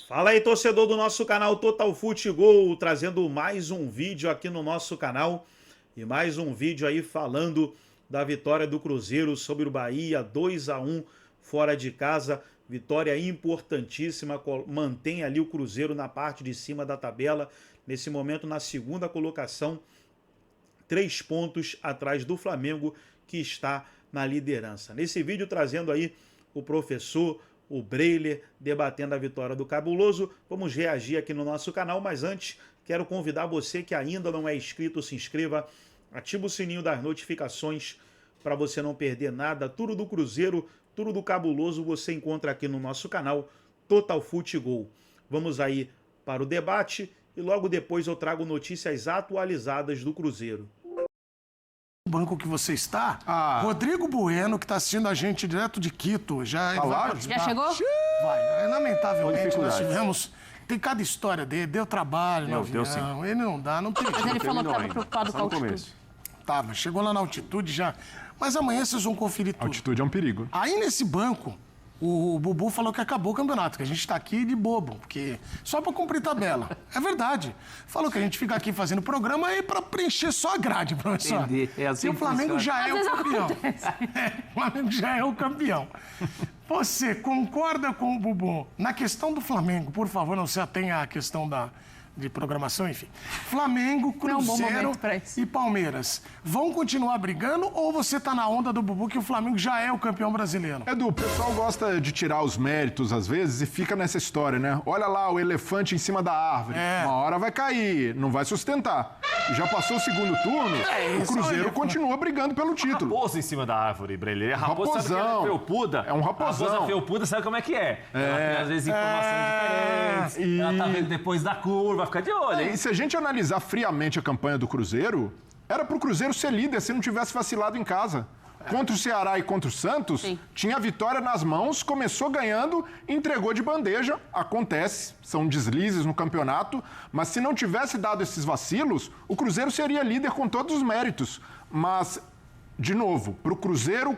Fala aí, torcedor do nosso canal Total Futebol, trazendo mais um vídeo aqui no nosso canal e mais um vídeo aí falando da vitória do Cruzeiro sobre o Bahia, 2-1 fora de casa, vitória importantíssima, mantém ali o Cruzeiro na parte de cima da tabela, nesse momento na segunda colocação, 3 pontos atrás do Flamengo, que está na liderança. Nesse vídeo trazendo aí o professor, o Breiler, debatendo a vitória do Cabuloso. Vamos reagir aqui no nosso canal, mas antes quero convidar você que ainda não é inscrito, se inscreva, ativa o sininho das notificações para você não perder nada. Tudo do Cruzeiro, tudo do Cabuloso você encontra aqui no nosso canal Total Futebol. Vamos aí para o debate e logo depois eu trago notícias atualizadas do Cruzeiro. Banco que você está, Rodrigo Bueno, que está assistindo a gente direto de Quito, já chegou? Vai, lamentavelmente nós tivemos, tem cada história dele, deu trabalho no avião, ele não dá, não tem jeito. Mas ele falou que estava preocupado com a altitude. Tava, chegou lá na altitude já, mas amanhã vocês vão conferir tudo. Altitude é um perigo. Aí nesse banco, o Bubu falou que acabou o campeonato, que a gente está aqui de bobo, porque só para cumprir tabela. É verdade. Falou que a gente fica aqui fazendo programa aí para preencher só a grade, professor. Entendi. É assim e o Flamengo já é o campeão. O Flamengo já é o campeão. Você concorda com o Bubu? Na questão do Flamengo, por favor, não se atenha à questão de programação, enfim. Flamengo, Cruzeiro e Palmeiras vão continuar brigando ou você tá na onda do Bubu que o Flamengo já é o campeão brasileiro? Edu, o pessoal gosta de tirar os méritos às vezes e fica nessa história, né? Olha lá o elefante em cima da árvore. Uma hora vai cair, não vai sustentar. Já passou o segundo turno, o Cruzeiro continua brigando pelo título. Raposa em cima da árvore, Brelê. Raposa sabe que ela é felpuda. É um raposão. Raposa felpuda sabe como é que é. Ela tem, às vezes, informações diferentes. Ela tá vendo depois da curva, fica de olho, hein? E se a gente analisar friamente a campanha do Cruzeiro, era pro Cruzeiro ser líder se não tivesse vacilado em casa. Contra o Ceará e contra o Santos, tinha a vitória nas mãos, começou ganhando, entregou de bandeja. Acontece, são deslizes no campeonato, mas se não tivesse dado esses vacilos, o Cruzeiro seria líder com todos os méritos. Mas, de novo, para o Cruzeiro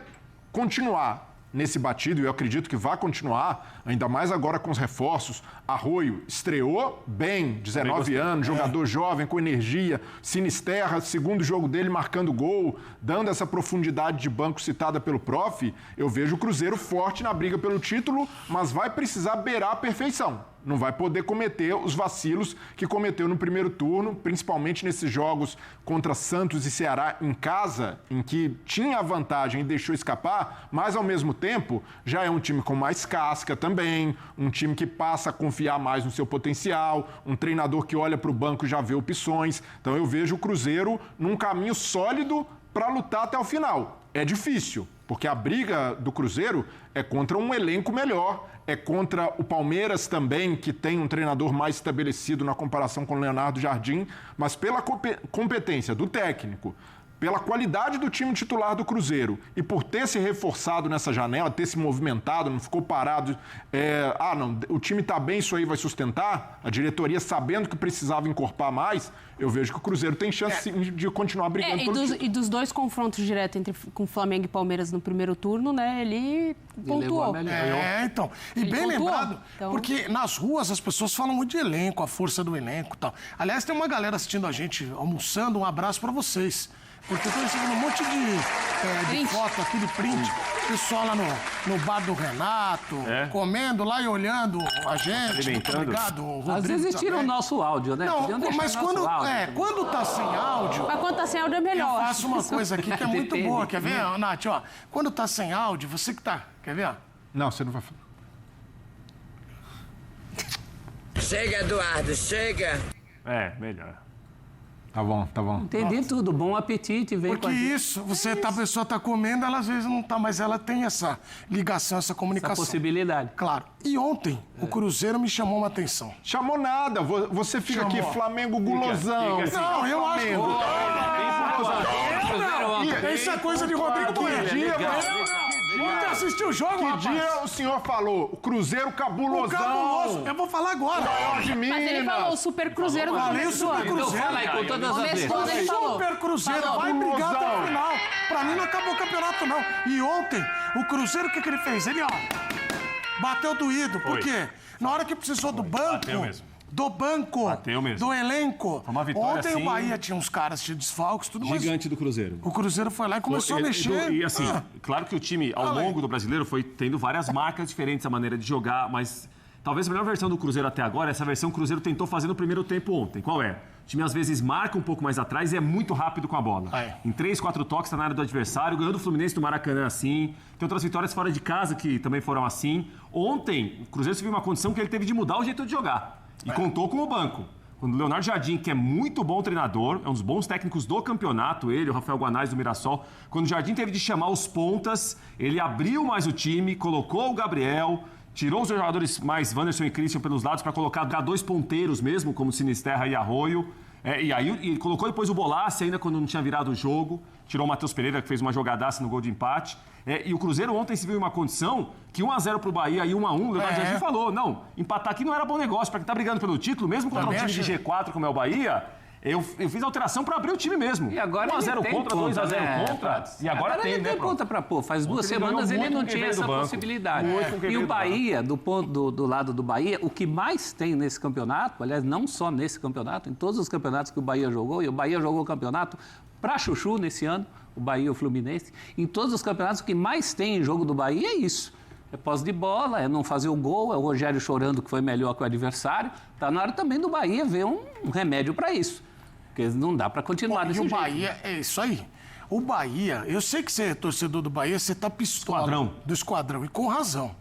continuar nesse batido, e eu acredito que vai continuar, ainda mais agora com os reforços. Arroio estreou bem, 19 anos, jogador jovem, com energia. Sinisterra, segundo jogo dele, marcando gol, dando essa profundidade de banco citada pelo prof. Eu vejo o Cruzeiro forte na briga pelo título, mas vai precisar beirar a perfeição. Não vai poder cometer os vacilos que cometeu no primeiro turno, principalmente nesses jogos contra Santos e Ceará em casa, em que tinha a vantagem e deixou escapar, mas ao mesmo tempo já é um time com mais casca também, um time que passa a confiar mais no seu potencial, um treinador que olha para o banco e já vê opções. Então eu vejo o Cruzeiro num caminho sólido para lutar até o final. É difícil, porque a briga do Cruzeiro é contra um elenco melhor, é contra o Palmeiras também, que tem um treinador mais estabelecido na comparação com o Leonardo Jardim, mas pela competência do técnico, pela qualidade do time titular do Cruzeiro e por ter se reforçado nessa janela, ter se movimentado, não ficou parado, o time tá bem, isso aí vai sustentar, a diretoria sabendo que precisava encorpar mais, eu vejo que o Cruzeiro tem chance sim, de continuar brigando pelo título. E dos dois confrontos diretos com Flamengo e Palmeiras no primeiro turno, né, ele pontuou. Então, e ele bem pontuou, lembrado, porque nas ruas as pessoas falam muito de elenco, a força do elenco e tal. Aliás, tem uma galera assistindo a gente, almoçando, um abraço para vocês. Porque eu tô recebendo um monte de foto aqui, de print. Pessoal lá no bar do Renato, comendo lá e olhando a gente. Muito obrigado, Rodrigo. Às vezes tiram o nosso áudio, né? Não, mas quando tá sem áudio... Mas quando tá sem áudio é melhor. Eu faço uma coisa aqui que é muito boa. Quer ver, Nath? Ó, quando tá sem áudio, você que tá... Quer ver? Não, você não vai falar. Chega, Eduardo, chega. Melhor. Tá bom. Entendi tudo. Bom apetite. Vem porque isso, a pessoa tá comendo, ela às vezes não tá, mas ela tem essa ligação, essa comunicação. Essa possibilidade. Claro. E ontem, o Cruzeiro me chamou uma atenção. Chamou nada. Você fica aqui, Flamengo gulosão. Não, eu acho que... Isso é coisa de Rodrigo Bueno. Ontem assistiu o jogo, rapaz. Que dia o senhor falou? O Cruzeiro cabulosão. O cabuloso. Eu vou falar agora. Mas ele falou o Super Cruzeiro no começo do ano. Então fala aí com todas as vezes. O Super Cruzeiro vai brigar até o final. Pra mim não acabou o campeonato, não. E ontem, o Cruzeiro, o que ele fez? Ele, Bateu doído. Por quê? Na hora que precisou do banco... Bateu mesmo. Do banco, Bateu mesmo. do elenco. Foi uma vitória, Ontem assim... o Bahia tinha uns caras, tinha desfalques, tudo mais. Gigante do Cruzeiro. O Cruzeiro foi lá e começou a mexer. E assim, claro que o time, ao longo do Brasileiro, foi tendo várias marcas diferentes a maneira de jogar, mas talvez a melhor versão do Cruzeiro até agora, essa versão que o Cruzeiro tentou fazer no primeiro tempo ontem. Qual é? O time às vezes marca um pouco mais atrás e é muito rápido com a bola. Em 3, 4 toques, tá na área do adversário, ganhou do Fluminense do Maracanã assim. Tem outras vitórias fora de casa que também foram assim. Ontem, o Cruzeiro se viu uma condição que ele teve de mudar o jeito de jogar. E contou com o banco. Quando o Leonardo Jardim, que é muito bom treinador, é um dos bons técnicos do campeonato, ele, o Rafael Guanais do Mirassol, quando o Jardim teve de chamar os pontas, ele abriu mais o time, colocou o Gabriel, tirou os jogadores mais Wanderson e Christian pelos lados para colocar 2 ponteiros mesmo, como Sinisterra e Arroio. E colocou depois o Bolassi ainda quando não tinha virado o jogo. Tirou o Matheus Pereira, que fez uma jogadaça no gol de empate. E o Cruzeiro ontem se viu em uma condição que 1-0 pro Bahia e 1-1, o Leonardo Jardim falou, não, empatar aqui não era bom negócio. Para quem tá brigando pelo título, mesmo contra um time de G4 como é o Bahia... Eu fiz alteração para abrir o time mesmo. E agora 1-0 contra, 2-0 contra. E agora tem, ele né? tem conta para pôr. Faz 2 semanas ele não tinha essa possibilidade. E o Bahia, do lado do Bahia, o que mais tem nesse campeonato, aliás, não só nesse campeonato, em todos os campeonatos que o Bahia jogou, e o Bahia jogou o campeonato para chuchu nesse ano, o Bahia e o Fluminense, em todos os campeonatos o que mais tem em jogo do Bahia é isso. É posse de bola, é não fazer o gol, é o Rogério chorando que foi melhor que o adversário. Está na hora também do Bahia ver um remédio para isso. Porque não dá para continuar desse jeito. E o Bahia, é isso aí. O Bahia, eu sei que você é torcedor do Bahia, você tá pistola. Do esquadrão, e com razão.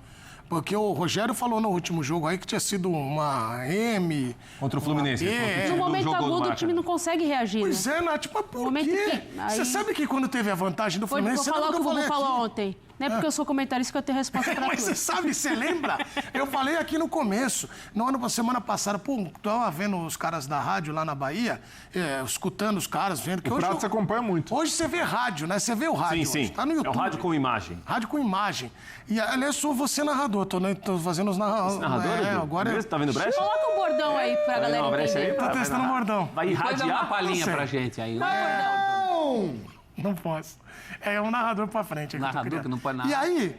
Porque o Rogério falou no último jogo aí que tinha sido uma M... Contra o Fluminense. No momento agudo, o time não consegue reagir. Pois é, Nath, mas por quê? Você sabe que quando teve a vantagem do Fluminense... Vou falar o que o Bubu falou ontem. Não é porque eu sou comentarista que eu tenho resposta pra mas tudo. você sabe, você lembra? Eu falei aqui no começo, semana passada, tava vendo os caras da rádio lá na Bahia, escutando os caras, vendo que o hoje... Prato você acompanha muito. Hoje você vê rádio, né? Você vê o rádio. Sim. Tá no YouTube. É o rádio com imagem. Rádio com imagem. E, aliás, sou você narrador, tô fazendo os narradores. Agora você tá vendo brecha? Coloca um bordão aí pra galera entender. Tô testando o bordão. Vai irradiar uma palhinha pra gente aí. Não posso. É um narrador pra frente. Narrador que não pode narrar. E aí,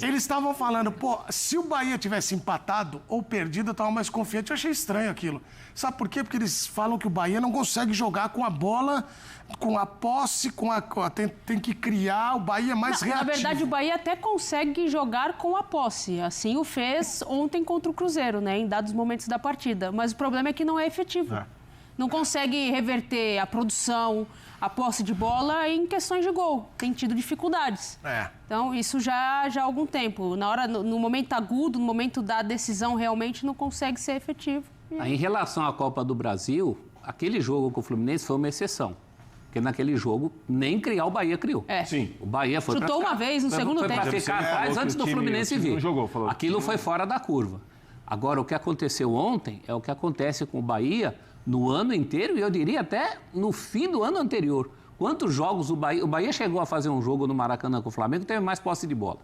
eles estavam falando, se o Bahia tivesse empatado ou perdido, eu tava mais confiante. Eu achei estranho aquilo. Sabe por quê? Porque eles falam que o Bahia não consegue jogar com a bola, com a posse, tem que criar, o Bahia é mais reativo. Na verdade, o Bahia até consegue jogar com a posse. Assim o fez ontem contra o Cruzeiro, né? Em dados momentos da partida. Mas o problema é que não é efetivo. Não consegue reverter a produção, a posse de bola em questões de gol. Tem tido dificuldades. Então, isso já há algum tempo. No momento agudo, no momento da decisão, realmente não consegue ser efetivo. Em relação à Copa do Brasil, aquele jogo com o Fluminense foi uma exceção. Porque naquele jogo, nem criar o Bahia criou. Sim. O Bahia foi chutou uma vez no segundo tempo. Foi para ficar atrás antes do Fluminense vir. Aquilo foi fora da curva. Agora, o que aconteceu ontem é o que acontece com o Bahia no ano inteiro e eu diria até no fim do ano anterior. Quantos jogos o Bahia chegou a fazer um jogo no Maracanã com o Flamengo, teve mais posse de bola.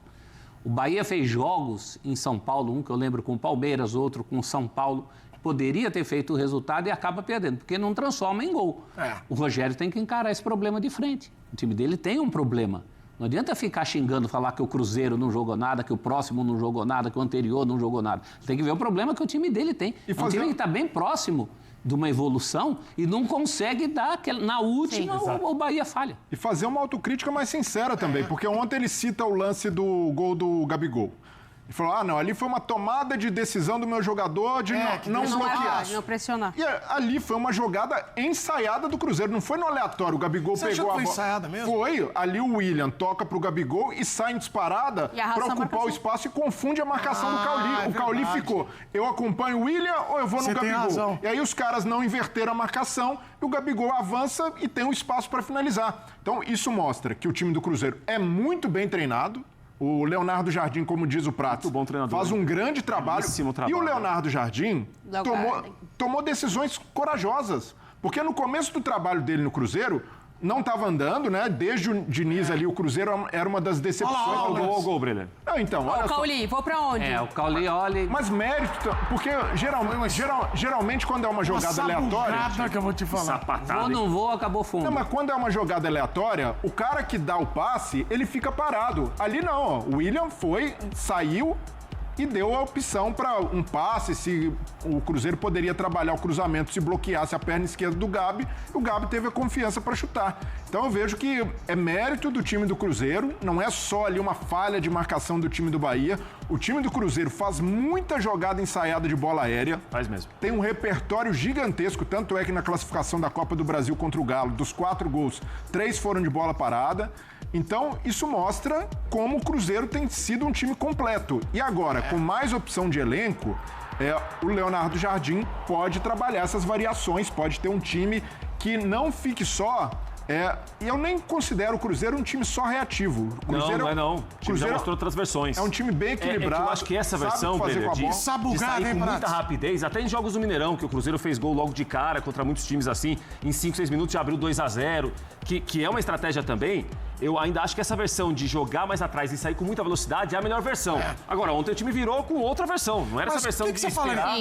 O Bahia fez jogos em São Paulo, um que eu lembro com o Palmeiras, outro com o São Paulo, poderia ter feito o resultado e acaba perdendo, porque não transforma em gol. O Rogério tem que encarar esse problema de frente. O time dele tem um problema. Não adianta ficar xingando, falar que o Cruzeiro não jogou nada, que o próximo não jogou nada, que o anterior não jogou nada. Tem que ver o problema que o time dele tem. É um time que está bem próximo de uma evolução e não consegue dar na última o Bahia falha. E fazer uma autocrítica mais sincera também, porque ontem ele cita o lance do gol do Gabigol. Ele falou, não, ali foi uma tomada de decisão do meu jogador de não bloquear. Não pressionar. E ali foi uma jogada ensaiada do Cruzeiro, não foi no aleatório. O Gabigol pegou a bola. Foi ensaiada mesmo? Foi. Ali o William toca pro Gabigol e sai em disparada para ocupar o espaço e confunde a marcação do Cauli. O Cauli ficou, eu acompanho o William ou eu vou no Gabigol? Tem razão. E aí os caras não inverteram a marcação e o Gabigol avança e tem um espaço para finalizar. Então isso mostra que o time do Cruzeiro é muito bem treinado. O Leonardo Jardim, como diz o Prato, faz um grande trabalho. E o Leonardo Jardim tomou decisões corajosas. Porque no começo do trabalho dele no Cruzeiro, não estava andando, né? Desde o Diniz ali, o Cruzeiro era uma das decepções. Olha o gol, Brenner. Não, então, olha o Cauli, vou pra onde? O Cauli, olha... Mas mérito, porque geralmente quando é uma jogada aleatória... que eu vou te falar. Vou, não vou, acabou fundo. Não, mas quando é uma jogada aleatória, o cara que dá o passe, ele fica parado. Ali não, ó. O William saiu, e deu a opção para um passe, se o Cruzeiro poderia trabalhar o cruzamento se bloqueasse a perna esquerda do Gabi, o Gabi teve a confiança para chutar. Então eu vejo que é mérito do time do Cruzeiro, não é só ali uma falha de marcação do time do Bahia. O time do Cruzeiro faz muita jogada ensaiada de bola aérea. Faz mesmo. Tem um repertório gigantesco, tanto é que na classificação da Copa do Brasil contra o Galo, dos 4 gols, 3 foram de bola parada. Então, isso mostra como o Cruzeiro tem sido um time completo. E agora, com mais opção de elenco, o Leonardo Jardim pode trabalhar essas variações, pode ter um time que não fique só... E eu nem considero o Cruzeiro um time só reativo. O Cruzeiro, não é não. O time Cruzeiro já mostrou outras versões. É um time bem equilibrado. Eu acho que essa versão, Pereira, de sair com muita rapidez, até em jogos do Mineirão, que o Cruzeiro fez gol logo de cara contra muitos times assim, em 5, 6 minutos já abriu 2-0, que é uma estratégia também. Eu ainda acho que essa versão de jogar mais atrás e sair com muita velocidade é a melhor versão. Agora, ontem o time virou com outra versão, não era essa versão de esperar.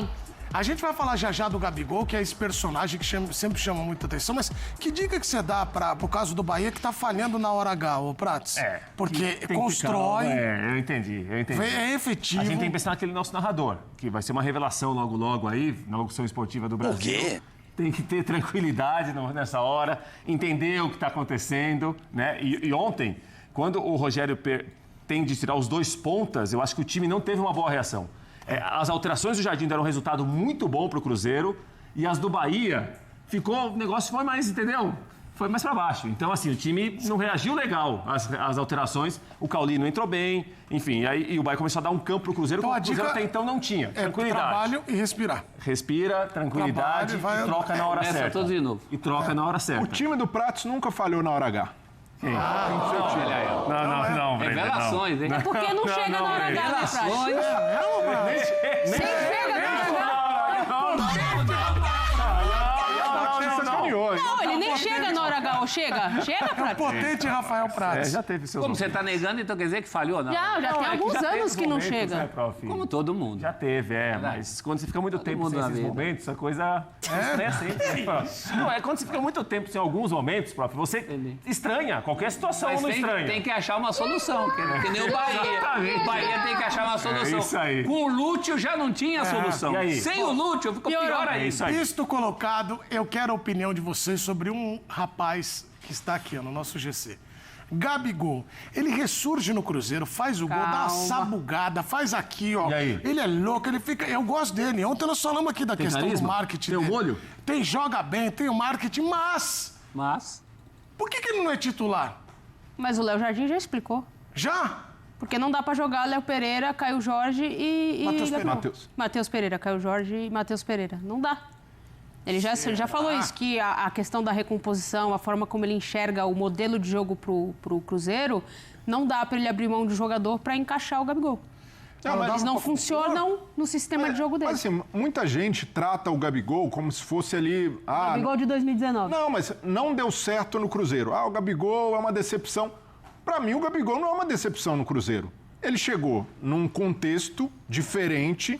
A gente vai falar já do Gabigol, que é esse personagem que sempre chama muita atenção, mas que dica que você dá pro caso do Bahia que tá falhando na hora H, ô Prates? Porque constrói... Eu entendi. É efetivo. A gente tem que pensar naquele nosso narrador, que vai ser uma revelação logo aí, na locução esportiva do Brasil. O quê? Tem que ter tranquilidade nessa hora, entender o que está acontecendo, né? E ontem, quando o Rogério tem de tirar os 2 pontas, eu acho que o time não teve uma boa reação. As alterações do Jardim deram um resultado muito bom para o Cruzeiro e as do Bahia o negócio foi mais, entendeu? Foi mais para baixo. Então, assim, o time não reagiu legal às alterações. O Cauli não entrou bem, enfim. E o Bahia começou a dar um campo para o Cruzeiro, então, que o Cruzeiro até então não tinha. Tranquilidade. Trabalho e respirar. Respira, tranquilidade e troca na hora certa. Tudo de novo. E troca na hora certa. O time do Pratos nunca falhou na hora H. Não. Revelações, hein? É porque não chega na hora H, né, Prates? Nem chega na hora H. Não, ele nem chega na hora H, ou chega? Chega, Prates? Potente Rafael Prates. Já teve seus Como você tá negando, então quer dizer que falhou, não? Já tem alguns anos que não chega. Né, Como todo mundo. Já teve, mas quando você fica muito tempo sem esses momentos, a coisa estressa, hein? Não, quando você fica muito tempo sem alguns momentos, prof, você estranha. Qualquer situação Mas não estranha. Tem que achar uma solução, que nem o Bahia. O Bahia tem que achar uma solução. Isso aí. Com o Lúcio já não tinha solução. E aí? Sem o Lúcio ficou pior aí. Isso aí. Isto colocado, eu quero a opinião de vocês sobre um rapaz que está aqui no nosso GC. Gabigol, ele ressurge no Cruzeiro, faz o gol, dá uma sabugada, faz aqui, ó. E aí? Ele é louco, ele fica... Eu gosto dele. Ontem nós falamos aqui da questão carisma? do marketing Tem dele. o olho? Joga bem, tem o marketing, mas... Por que ele não é titular? Mas o Léo Jardim já explicou. Já? Porque não dá pra jogar Léo Pereira, Caio Jorge e... Matheus Pereira, Caio Jorge e Matheus Pereira. Não dá. Ele já falou isso, que a questão da recomposição, a forma como ele enxerga o modelo de jogo pro Cruzeiro, não dá para ele abrir mão de jogador para encaixar o Gabigol. Eles não funcionam no sistema de jogo dele. Mas assim, muita gente trata o Gabigol como se fosse ali... O Gabigol de 2019. Não, mas não deu certo no Cruzeiro. O Gabigol é uma decepção. Para mim, o Gabigol não é uma decepção no Cruzeiro. Ele chegou num contexto diferente.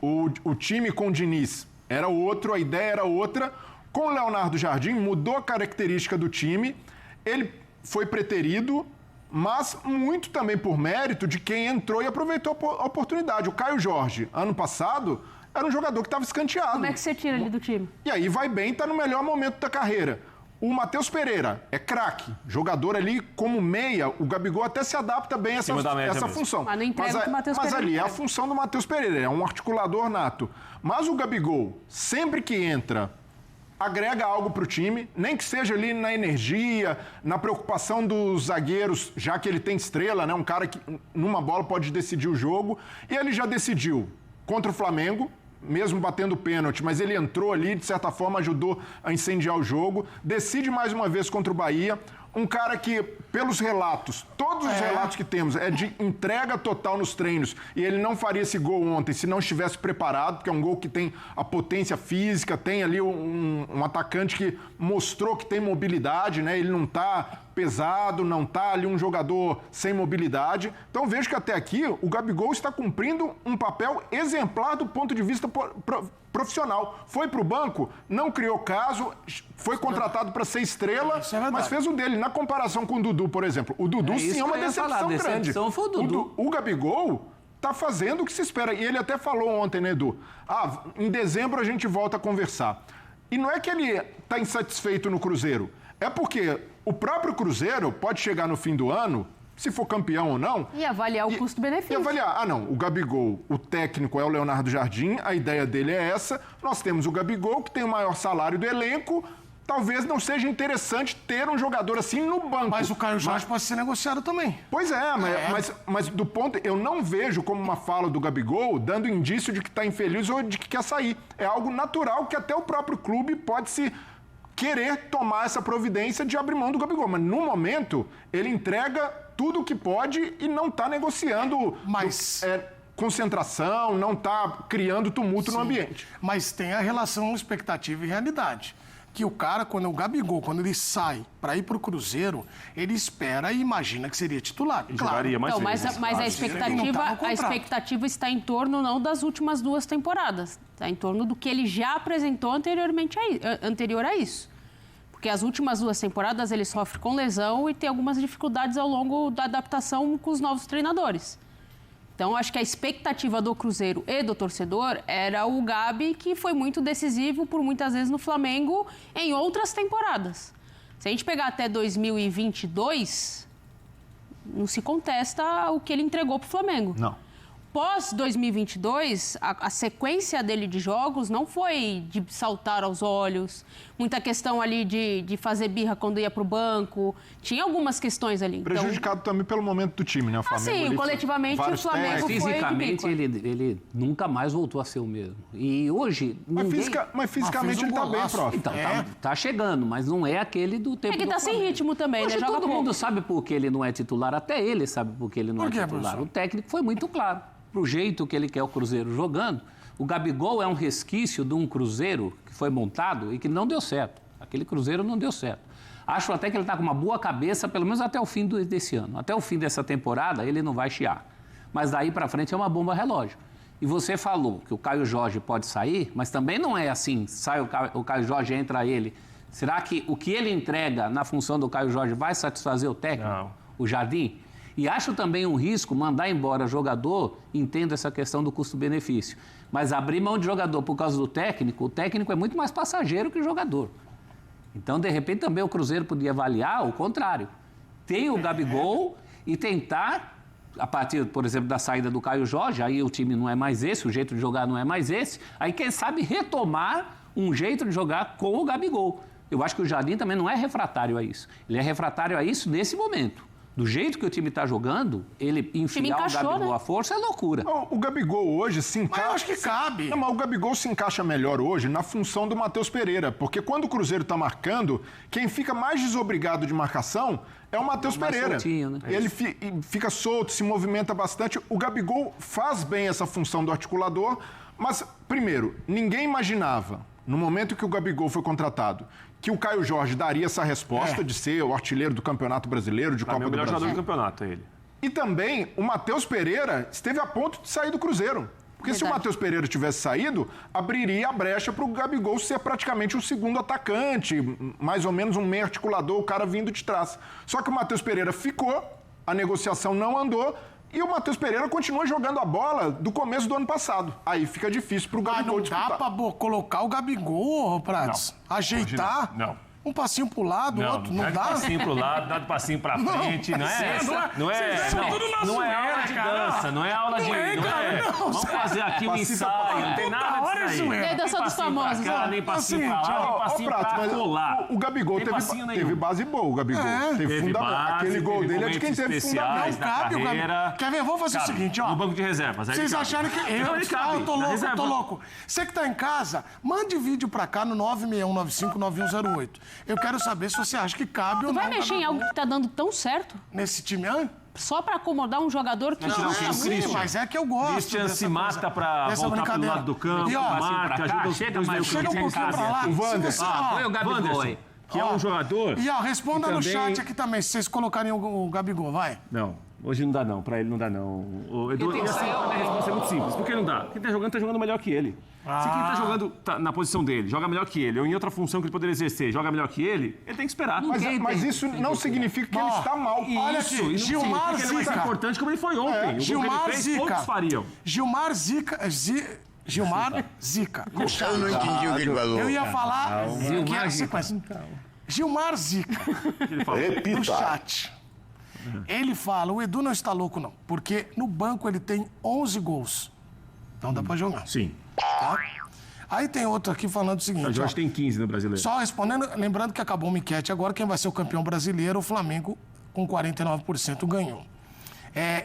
O time com o Diniz era outro, a ideia era outra. Com o Leonardo Jardim, mudou a característica do time. Ele foi preterido, mas muito também por mérito de quem entrou e aproveitou a oportunidade. O Caio Jorge, ano passado, era um jogador que estava escanteado. Como é que você tira ele do time? E aí vai bem, está no melhor momento da carreira. O Matheus Pereira é craque, jogador ali como meia, o Gabigol até se adapta bem a essa função. Mas não entrega o que o Matheus Pereira ali é a entrega. função do Matheus Pereira, é um articulador nato. Mas o Gabigol, sempre que entra, agrega algo para o time, nem que seja ali na energia, na preocupação dos zagueiros, já que ele tem estrela, né? Um cara que numa bola pode decidir o jogo. E ele já decidiu contra o Flamengo, mesmo batendo pênalti, mas ele entrou ali, de certa forma, ajudou a incendiar o jogo. Decide mais uma vez contra o Bahia. Um cara que, pelos relatos, todos os relatos que temos, é de entrega total nos treinos. E ele não faria esse gol ontem se não estivesse preparado, porque é um gol que tem a potência física, tem ali um atacante que mostrou que tem mobilidade, né? Ele não está pesado, não está ali um jogador sem mobilidade. Então vejo que até aqui o Gabigol está cumprindo um papel exemplar do ponto de vista profissional. Foi para o banco, não criou caso, foi contratado para ser estrela, mas fez o dele. Na comparação com o Dudu, por exemplo. O Dudu sim é uma decepção grande. Foi o Dudu. O Gabigol está fazendo o que se espera. E ele até falou ontem, né, Edu? Em dezembro a gente volta a conversar. E não é que ele está insatisfeito no Cruzeiro. É porque o próprio Cruzeiro pode chegar no fim do ano, se for campeão ou não... E avaliar o custo-benefício. E avaliar. Não, o Gabigol, o técnico é o Leonardo Jardim, a ideia dele é essa. Nós temos o Gabigol, que tem o maior salário do elenco. Talvez não seja interessante ter um jogador assim no banco. Mas o Caio Jorge pode ser negociado também. Pois é, mas do ponto... Eu não vejo como uma fala do Gabigol dando indício de que está infeliz ou de que quer sair. É algo natural que até o próprio clube pode se querer tomar essa providência de abrir mão do Gabigol. Mas, no momento, ele entrega tudo o que pode e não está negociando concentração, não está criando tumulto no ambiente. Mas tem a relação expectativa e realidade. Que o cara, quando o Gabigol, quando ele sai para ir para o Cruzeiro, ele espera e imagina que seria titular. Ele jogaria mais vezes. Mas a expectativa está em torno não das últimas 2 temporadas. Está em torno do que ele já apresentou anterior a isso. Porque as últimas 2 temporadas ele sofre com lesão e tem algumas dificuldades ao longo da adaptação com os novos treinadores. Então, acho que a expectativa do Cruzeiro e do torcedor era o Gabi, que foi muito decisivo por muitas vezes no Flamengo em outras temporadas. Se a gente pegar até 2022, não se contesta o que ele entregou para o Flamengo. Não. Pós-2022, a sequência dele de jogos não foi de saltar aos olhos. Muita questão ali de fazer birra quando ia para o banco. Tinha algumas questões ali. Prejudicado também pelo momento do time, né? O Flamengo, sim, coletivamente o Flamengo foi fisicamente ele nunca mais voltou a ser o mesmo. E hoje... Mas fisicamente ele está bem, prof. Então, tá chegando, mas não é aquele do tempo do Flamengo. Ele está sem ritmo também, hoje né? todo mundo sabe por que ele não é titular. Até ele sabe por que ele não é titular. Professor? O técnico foi muito claro. Pro jeito que ele quer o Cruzeiro jogando, o Gabigol é um resquício de um Cruzeiro que foi montado e que não deu certo. Aquele Cruzeiro não deu certo. Acho até que ele está com uma boa cabeça, pelo menos até o fim desse ano. Até o fim dessa temporada, ele não vai chiar. Mas daí para frente é uma bomba relógio. E você falou que o Caio Jorge pode sair, mas também não é assim. Sai o Caio Jorge, entra ele. Será que o que ele entrega na função do Caio Jorge vai satisfazer o técnico? Não. O Jardim? E acho também um risco mandar embora jogador, entendo essa questão do custo-benefício. Mas abrir mão de jogador por causa do técnico, o técnico é muito mais passageiro que o jogador. Então, de repente, também o Cruzeiro podia avaliar o contrário. Tem o Gabigol e tentar, a partir, por exemplo, da saída do Caio Jorge, aí o time não é mais esse, o jeito de jogar não é mais esse, aí quem sabe retomar um jeito de jogar com o Gabigol. Eu acho que o Jardim também não é refratário a isso. Ele é refratário a isso nesse momento. Do jeito que o time está jogando, ele enfiar o Gabigol à força é loucura. O Gabigol hoje se encaixa... Mas eu acho que cabe. Não, mas o Gabigol se encaixa melhor hoje na função do Matheus Pereira. Porque quando o Cruzeiro está marcando, quem fica mais desobrigado de marcação é o Matheus Pereira. Soltinho, né? Ele fica solto, se movimenta bastante. O Gabigol faz bem essa função do articulador. Mas, primeiro, ninguém imaginava, no momento que o Gabigol foi contratado, que o Caio Jorge daria essa resposta de ser o artilheiro do Campeonato Brasileiro, de Copa do Brasil. O melhor jogador do campeonato, ele. E também o Matheus Pereira esteve a ponto de sair do Cruzeiro. Porque se o Matheus Pereira tivesse saído, abriria a brecha para o Gabigol ser praticamente um segundo atacante, mais ou menos um meio articulador, o cara vindo de trás. Só que o Matheus Pereira ficou, a negociação não andou, e o Matheus Pereira continua jogando a bola do começo do ano passado. Aí fica difícil pro Gabigol disputar. Não dá pra colocar o Gabigol, Prats? Não. Ajeitar? Não. Um passinho pro lado, outro, não dá? Passinho pro lado, dá passinho pra frente, não é essa. Não é aula de dança, não é aula de... Vamos fazer aqui um ensaio, não tem nada disso aí. Nem dança dos famosos. Nem passinho pra lá, nem passinho pra colar. O Gabigol teve base boa, o Gabigol. Teve fundamento. Aquele gol dele é de quem teve fundamento. Não cabe o Gabigol. Quer ver? Vamos fazer o seguinte, ó. No banco de reservas. Vocês acharam que... Eu tô louco. Você que tá em casa, mande vídeo pra cá no 961959108. Eu quero saber se você acha que cabe ou não. Tu vai mexer em algo que tá dando tão certo? Nesse time, hein? Só pra acomodar um jogador que... Mas é que eu gosto. Christian se mata pra voltar pro lado do campo, marca, ajuda os chega um pouquinho pra lá. O Wanderson. Foi o Gabigol aí. Que é um jogador... E, responda no chat aqui também, se vocês colocarem o Gabigol, vai. Não. Hoje não dá não, pra ele não dá não. O Edu, e assim, a minha resposta é muito simples. Por que não dá? Quem tá jogando melhor que ele. Se quem tá jogando na posição dele, joga melhor que ele, ou em outra função que ele poderia exercer, joga melhor que ele tem que esperar. Mas isso não significa que ele está mal. Olha aqui, Gilmar Zica. Ele é mais importante como ele foi ontem. Gilmar Zica. Poucos fariam. Gilmar Zica. No chat. Eu não entendi o que ele falou. Eu ia falar que era sequência. Gilmar Zica. No chat. Ele fala, o Edu não está louco não, porque no banco ele tem 11 gols. Então dá pra jogar. Sim. Tá? Aí tem outro aqui falando o seguinte... O Jorge tem 15 no Brasileiro. Só respondendo, lembrando que acabou uma enquete agora, quem vai ser o campeão brasileiro, o Flamengo com 49% ganhou.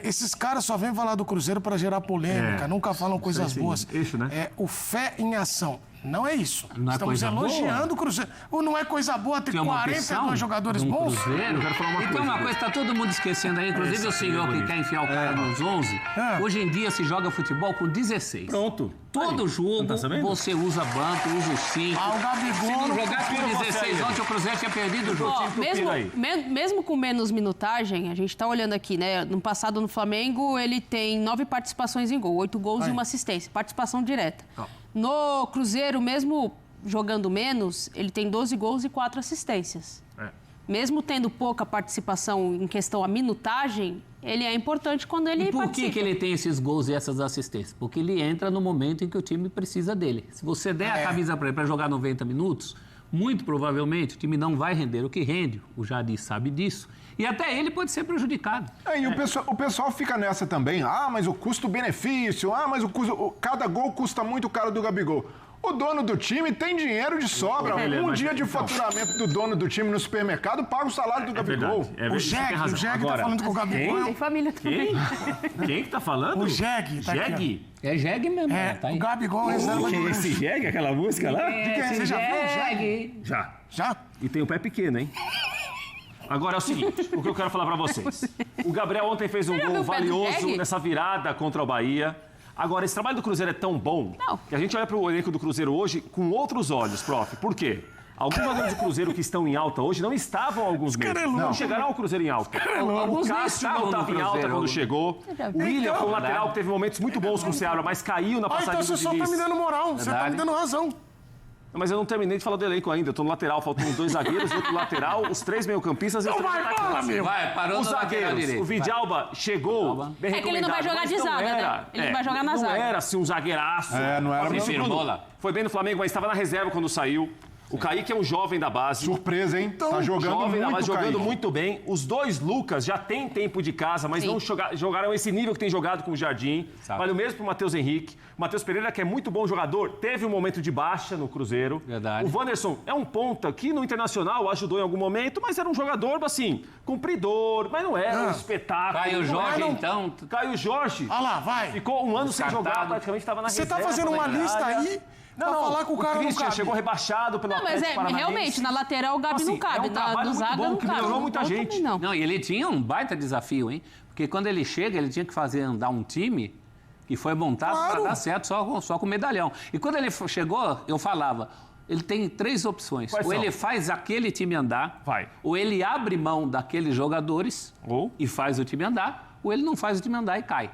Esses caras só vêm falar do Cruzeiro para gerar polêmica, nunca falam coisas boas. Eixo, né? O fé em ação. Não é isso. Não é Estamos elogiando o Cruzeiro. Ou não é coisa boa ter 42 jogadores bons? Cruzeiro? Eu quero falar uma então, coisa. uma coisa, tá todo mundo esquecendo aí, inclusive o senhor que quer enfiar o cara nos 11. Hoje em dia se joga futebol com 16. Pronto. Todo jogo você usa banco, usa o 5. O Gabigol... Se não jogasse com 16 ontem, o Cruzeiro tinha perdido o jogo. Mesmo com menos minutagem, a gente está olhando aqui, né? No passado, no Flamengo, ele tem 9 participações em gol, 8 gols e uma assistência. Participação direta. No Cruzeiro, mesmo jogando menos, ele tem 12 gols e 4 assistências. Mesmo tendo pouca participação em questão a minutagem, ele é importante quando ele participa. Por que ele tem esses gols e essas assistências? Porque ele entra no momento em que o time precisa dele. Se você der a camisa para ele para jogar 90 minutos, muito provavelmente o time não vai render o que rende. O Jardim sabe disso. E até ele pode ser prejudicado. E o pessoal fica nessa também. Mas o custo-benefício. Mas cada gol custa muito caro do Gabigol. O dono do time tem dinheiro de sobra. Um dia de faturamento do dono do time no supermercado paga o salário do Gabigol. O Jeg tá falando com o Gabigol. Tem família também. Quem que tá falando? O Jeg. Tá Jeg? É Jeg mesmo. Tá o Gabigol reserva de Esse Jeg, aquela música lá? Você já viu o Jeg? Já. E tem o pé pequeno, hein? Agora é o seguinte, o que eu quero falar pra vocês. O Gabriel ontem fez um gol valioso nessa virada contra o Bahia. Agora, esse trabalho do Cruzeiro é tão bom que a gente olha para o elenco do Cruzeiro hoje com outros olhos, prof. Por quê? Alguns jogadores do Cruzeiro que estão em alta hoje não estavam há alguns meses. Não chegaram ao Cruzeiro em alta. O Cássio não estava em alta quando chegou. O William foi um lateral que teve momentos muito bons com o Ceará, mas caiu na passagem do Diniz. Então você só tá me dando moral, você tá me dando razão. Mas eu não terminei de falar do elenco ainda. Eu tô no lateral, faltam os 2 zagueiros, outro lateral, os 3 meio-campistas e os 3 atacantes. Parou os zagueiros. O Vidalba chegou bem recomendado. É que ele não vai jogar de zaga, né? Ele não vai jogar na zaga. Não era assim um zagueiraço. Não era muito. Foi bem no Flamengo, mas estava na reserva quando saiu. O Kaique é um jovem da base. Surpresa, hein? Tá jogando muito, jogando muito bem. Os 2 Lucas já têm tempo de casa, mas não jogaram esse nível que tem jogado com o Jardim. Vale o mesmo pro Matheus Henrique. O Matheus Pereira, que é muito bom jogador, teve um momento de baixa no Cruzeiro. Verdade. O Wanderson é um ponta que no Internacional ajudou em algum momento, mas era um jogador, assim, cumpridor, mas não era um espetáculo. Caio Jorge, então. Caio Jorge. Olha lá, vai. Ficou um ano sem jogar, praticamente estava na reserva. Você tá fazendo uma lista aí... Pra falar com o cara Christian não cabe. chegou rebaixado pelo Atlético Paranaense. Realmente, na lateral o Gabi não cabe, no zaga não que cabe. melhorou muita gente. Não, e ele tinha um baita desafio, hein? Porque quando ele chega, ele tinha que andar um time que foi montado para dar certo só com medalhão. E quando ele chegou, eu falava, ele tem 3 opções. Ou ele faz aquele time andar, ou ele abre mão daqueles jogadores e faz o time andar, ou ele não faz o time andar e cai.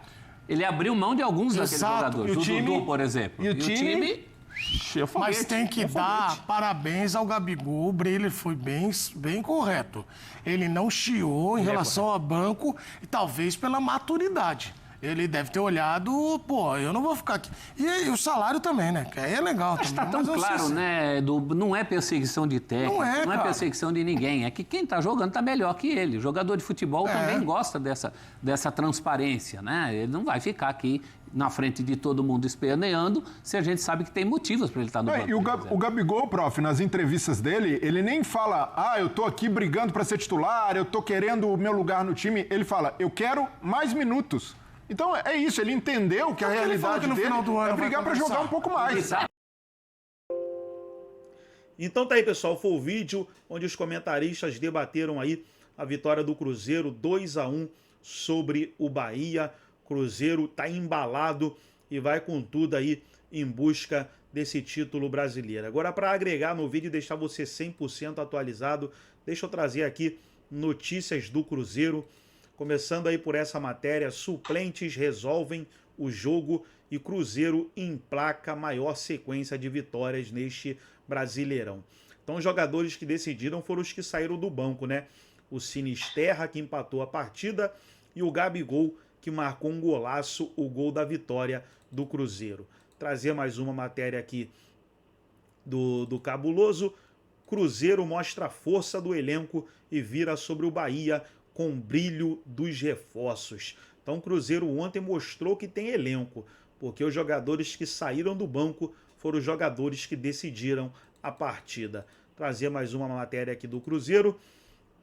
Ele abriu mão de alguns daqueles jogadores. O Dudu, por exemplo. E o time... Mas tem que dar parabéns ao Gabigol. O Breler foi bem correto. Ele não chiou em relação ao banco, e talvez pela maturidade. Ele deve ter olhado, eu não vou ficar aqui. E o salário também, né? Que aí é legal. Mas tá tão claro, né, Edu? Não é perseguição de técnico, não é perseguição de ninguém. É que quem tá jogando tá melhor que ele. O jogador de futebol também gosta dessa transparência, né? Ele não vai ficar aqui na frente de todo mundo esperneando se a gente sabe que tem motivos para ele estar no banco. E o Gabigol, prof, nas entrevistas dele, ele nem fala, eu tô aqui brigando para ser titular, eu tô querendo o meu lugar no time. Ele fala, eu quero mais minutos. Então é isso, ele entendeu que a realidade dele é brigar para jogar um pouco mais. Então tá aí, pessoal, foi o vídeo onde os comentaristas debateram aí a vitória do Cruzeiro 2-1 sobre o Bahia. Cruzeiro tá embalado e vai com tudo aí em busca desse título brasileiro. Agora, para agregar no vídeo e deixar você 100% atualizado, deixa eu trazer aqui notícias do Cruzeiro. Começando aí por essa matéria, suplentes resolvem o jogo e Cruzeiro emplaca maior sequência de vitórias neste Brasileirão. Então os jogadores que decidiram foram os que saíram do banco, né? O Sinisterra, que empatou a partida, e o Gabigol, que marcou um golaço, o gol da vitória do Cruzeiro. Trazer mais uma matéria aqui do Cabuloso. Cruzeiro mostra a força do elenco e vira sobre o Bahia com brilho dos reforços. Então o Cruzeiro ontem mostrou que tem elenco, porque os jogadores que saíram do banco foram os jogadores que decidiram a partida. Trazer mais uma matéria aqui do Cruzeiro.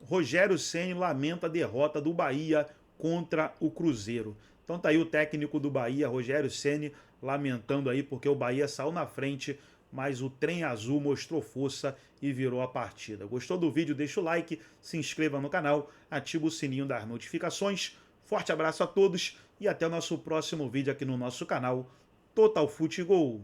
Rogério Ceni lamenta a derrota do Bahia contra o Cruzeiro. Então tá aí o técnico do Bahia, Rogério Ceni, lamentando aí porque o Bahia saiu na frente, mas o Trem Azul mostrou força e virou a partida. Gostou do vídeo? Deixa o like, se inscreva no canal, ativa o sininho das notificações. Forte abraço a todos e até o nosso próximo vídeo aqui no nosso canal Total Futebol.